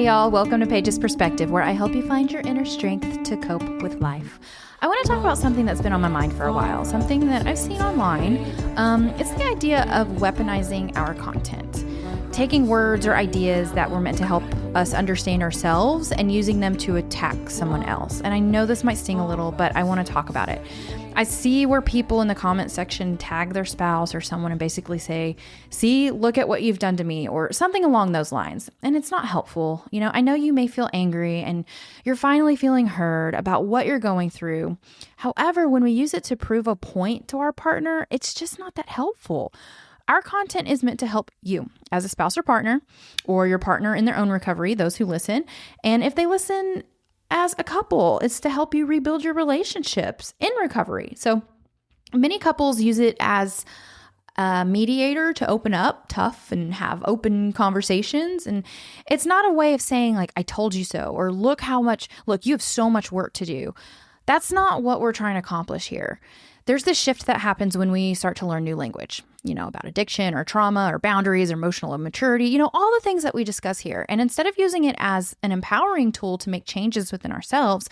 y'all. Welcome to Paige's Perspective, where I help you find your inner strength to cope with life. I want to talk about something that's been on my mind for a while, something that I've seen online. It's the idea of weaponizing our content, taking words or ideas that were meant to help us understand ourselves and using them to attack someone else. And I know this might sting a little, but I want to talk about it. I see where people in the comment section tag their spouse or someone and basically say, see, look at what you've done to me, or something along those lines. And it's not helpful. You know, I know you may feel angry and you're finally feeling heard about what you're going through. However, when we use it to prove a point to our partner, it's just not that helpful. Our content is meant to help you as a spouse or partner, or your partner in their own recovery, those who listen. And if they listen as a couple, it's to help you rebuild your relationships in recovery. So many couples use it as a mediator to open up tough and have open conversations. And it's not a way of saying like, I told you so, or look, you have so much work to do. That's not what we're trying to accomplish here. There's this shift that happens when we start to learn new language, about addiction or trauma or boundaries or emotional immaturity, all the things that we discuss here. And instead of using it as an empowering tool to make changes within ourselves,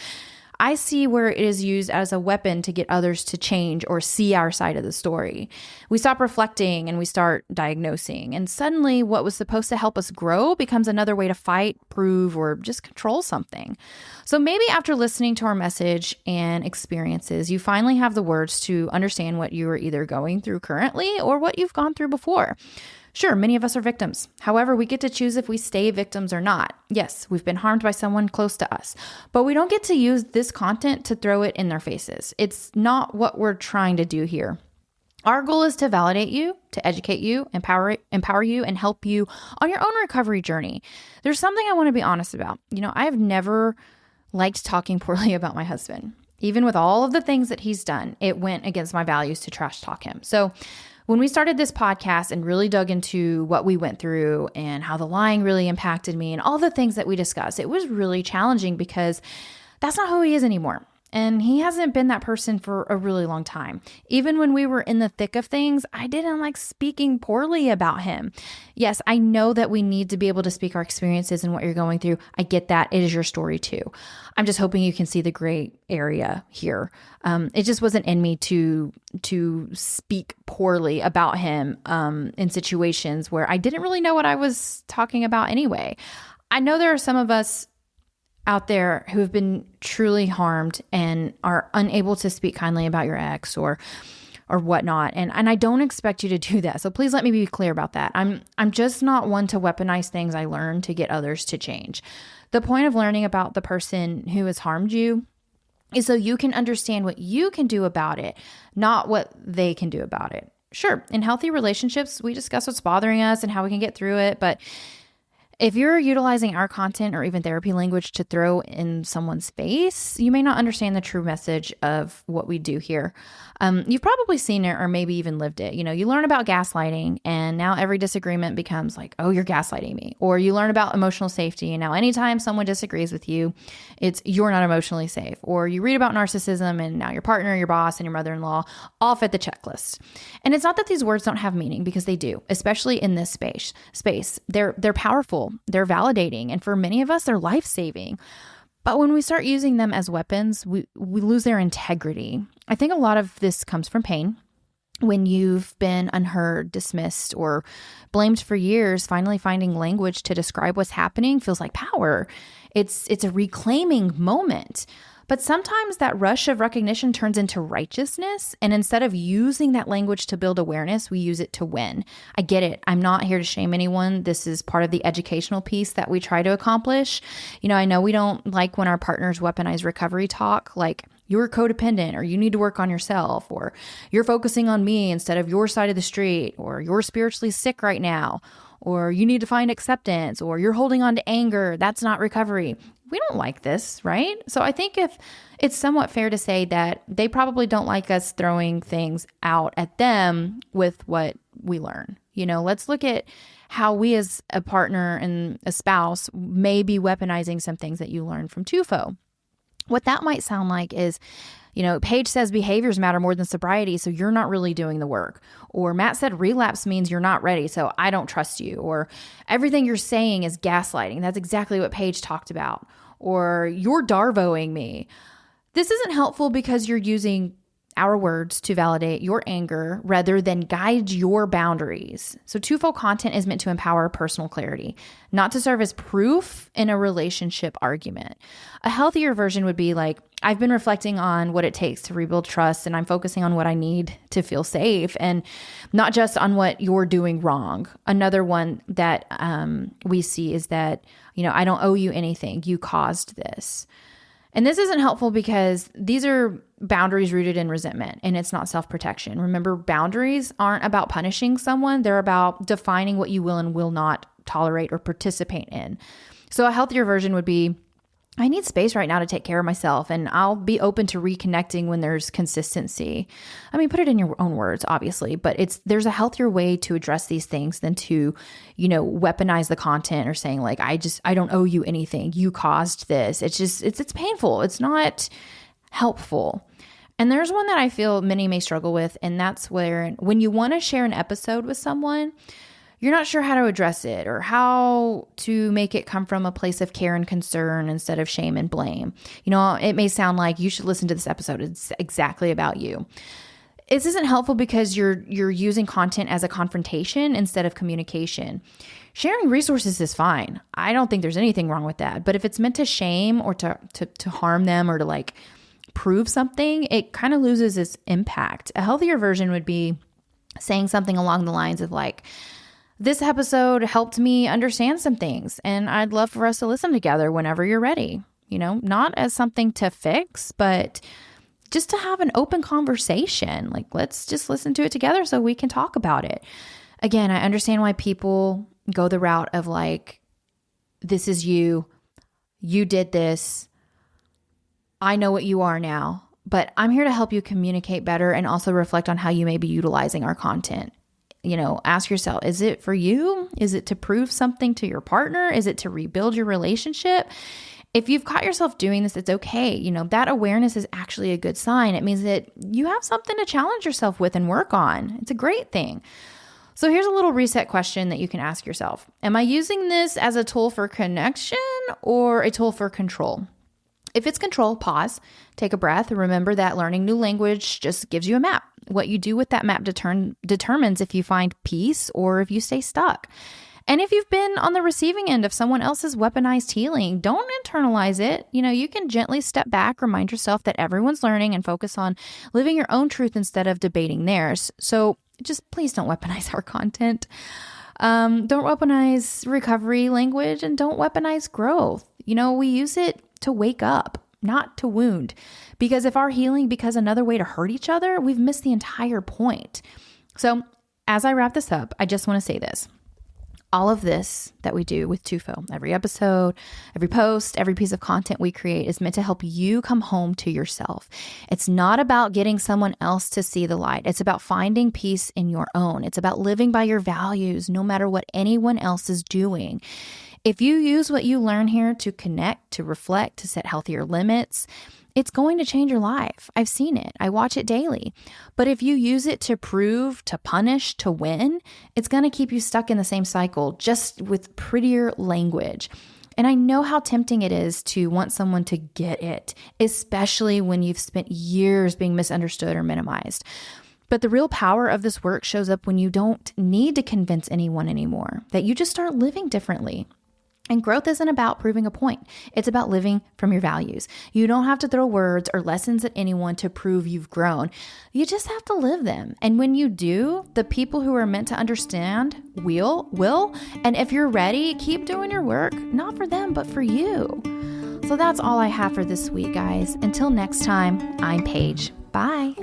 I see where it is used as a weapon to get others to change or see our side of the story. We stop reflecting and we start diagnosing. And suddenly what was supposed to help us grow becomes another way to fight, prove, or just control something. So maybe after listening to our message and experiences, you finally have the words to understand what you are either going through currently or what you've gone through before. Sure, many of us are victims. However, we get to choose if we stay victims or not. Yes, we've been harmed by someone close to us, but we don't get to use this content to throw it in their faces. It's not what we're trying to do here. Our goal is to validate you, to educate you, empower you, and help you on your own recovery journey. There's something I want to be honest about. I have never liked talking poorly about my husband. Even with all of the things that he's done, it went against my values to trash talk him. So when we started this podcast and really dug into what we went through and how the lying really impacted me and all the things that we discussed, it was really challenging because that's not who he is anymore. And he hasn't been that person for a really long time. Even when we were in the thick of things, I didn't like speaking poorly about him. Yes, I know that we need to be able to speak our experiences and what you're going through. I get that. It is your story too. I'm just hoping you can see the gray area here. It just wasn't in me to speak poorly about him in situations where I didn't really know what I was talking about anyway. I know there are some of us out there who have been truly harmed and are unable to speak kindly about your ex or whatnot. And I don't expect you to do that. So please let me be clear about that. I'm just not one to weaponize things I learned to get others to change. The point of learning about the person who has harmed you is so you can understand what you can do about it, not what they can do about it. Sure, in healthy relationships, we discuss what's bothering us and how we can get through it, but if you're utilizing our content or even therapy language to throw in someone's face, you may not understand the true message of what we do here. You've probably seen it or maybe even lived it. You learn about gaslighting and now every disagreement becomes like, oh, you're gaslighting me. Or you learn about emotional safety and now anytime someone disagrees with you, it's you're not emotionally safe. Or you read about narcissism and now your partner, your boss, and your mother-in-law all fit the checklist. And it's not that these words don't have meaning, because they do, especially in this space. They're powerful. They're validating. And for many of us, they're life-saving. But when we start using them as weapons, we lose their integrity. I think a lot of this comes from pain. When you've been unheard, dismissed, or blamed for years, finally finding language to describe what's happening feels like power. It's a reclaiming moment. But sometimes that rush of recognition turns into righteousness. And instead of using that language to build awareness, we use it to win. I get it. I'm not here to shame anyone. This is part of the educational piece that we try to accomplish. I know we don't like when our partners weaponize recovery talk, like you're codependent, or you need to work on yourself, or you're focusing on me instead of your side of the street, or you're spiritually sick right now, or you need to find acceptance, or you're holding on to anger. That's not recovery. We don't like this, right? So I think if it's somewhat fair to say that they probably don't like us throwing things out at them with what we learn. Let's look at how we as a partner and a spouse may be weaponizing some things that you learned from Tufo. What that might sound like is, Paige says behaviors matter more than sobriety, so you're not really doing the work. Or Matt said relapse means you're not ready, so I don't trust you. Or everything you're saying is gaslighting. That's exactly what Paige talked about. Or you're Darvoing me. This isn't helpful because you're using our words to validate your anger rather than guide your boundaries. So twofold content is meant to empower personal clarity, not to serve as proof in a relationship argument. A healthier version would be like, I've been reflecting on what it takes to rebuild trust, and I'm focusing on what I need to feel safe and not just on what you're doing wrong. Another one that we see is that, I don't owe you anything. You caused this. And this isn't helpful because these are boundaries rooted in resentment, and it's not self-protection. Remember, boundaries aren't about punishing someone. They're about defining what you will and will not tolerate or participate in. So a healthier version would be, I need space right now to take care of myself, and I'll be open to reconnecting when there's consistency. I mean, put it in your own words, obviously, but there's a healthier way to address these things than to, weaponize the content or saying like, I don't owe you anything. You caused this. It's painful. It's not helpful. And there's one that I feel many may struggle with, and that's when you want to share an episode with someone, you're not sure how to address it or how to make it come from a place of care and concern instead of shame and blame. It may sound like you should listen to this episode. It's exactly about you. This isn't helpful because you're using content as a confrontation instead of communication. Sharing resources is fine. I don't think there's anything wrong with that. But if it's meant to shame or to harm them or to like prove something, it kind of loses its impact. A healthier version would be saying something along the lines of like, this episode helped me understand some things, and I'd love for us to listen together whenever you're ready. Not as something to fix, but just to have an open conversation. Like, let's just listen to it together so we can talk about it. Again, I understand why people go the route of like, this is you did this, I know what you are now, but I'm here to help you communicate better and also reflect on how you may be utilizing our content. Ask yourself, is it for you? Is it to prove something to your partner? Is it to rebuild your relationship? If you've caught yourself doing this, it's okay. That awareness is actually a good sign. It means that you have something to challenge yourself with and work on. It's a great thing. So here's a little reset question that you can ask yourself. Am I using this as a tool for connection or a tool for control? If it's control, pause, take a breath, and remember that learning new language just gives you a map. What you do with that map determines if you find peace or if you stay stuck. And if you've been on the receiving end of someone else's weaponized healing, don't internalize it. You can gently step back, remind yourself that everyone's learning, and focus on living your own truth instead of debating theirs. So just please don't weaponize our content. Don't weaponize recovery language, and don't weaponize growth. We use it to wake up, not to wound. Because if our healing becomes another way to hurt each other, we've missed the entire point. So as I wrap this up, I just want to say this. All of this that we do with Tufo, every episode, every post, every piece of content we create is meant to help you come home to yourself. It's not about getting someone else to see the light. It's about finding peace in your own. It's about living by your values, no matter what anyone else is doing. If you use what you learn here to connect, to reflect, to set healthier limits, it's going to change your life. I've seen it. I watch it daily. But if you use it to prove, to punish, to win, it's going to keep you stuck in the same cycle, just with prettier language. And I know how tempting it is to want someone to get it, especially when you've spent years being misunderstood or minimized. But the real power of this work shows up when you don't need to convince anyone anymore, that you just start living differently. And growth isn't about proving a point. It's about living from your values. You don't have to throw words or lessons at anyone to prove you've grown. You just have to live them. And when you do, the people who are meant to understand will. And if you're ready, keep doing your work, not for them, but for you. So that's all I have for this week, guys. Until next time, I'm Paige. Bye.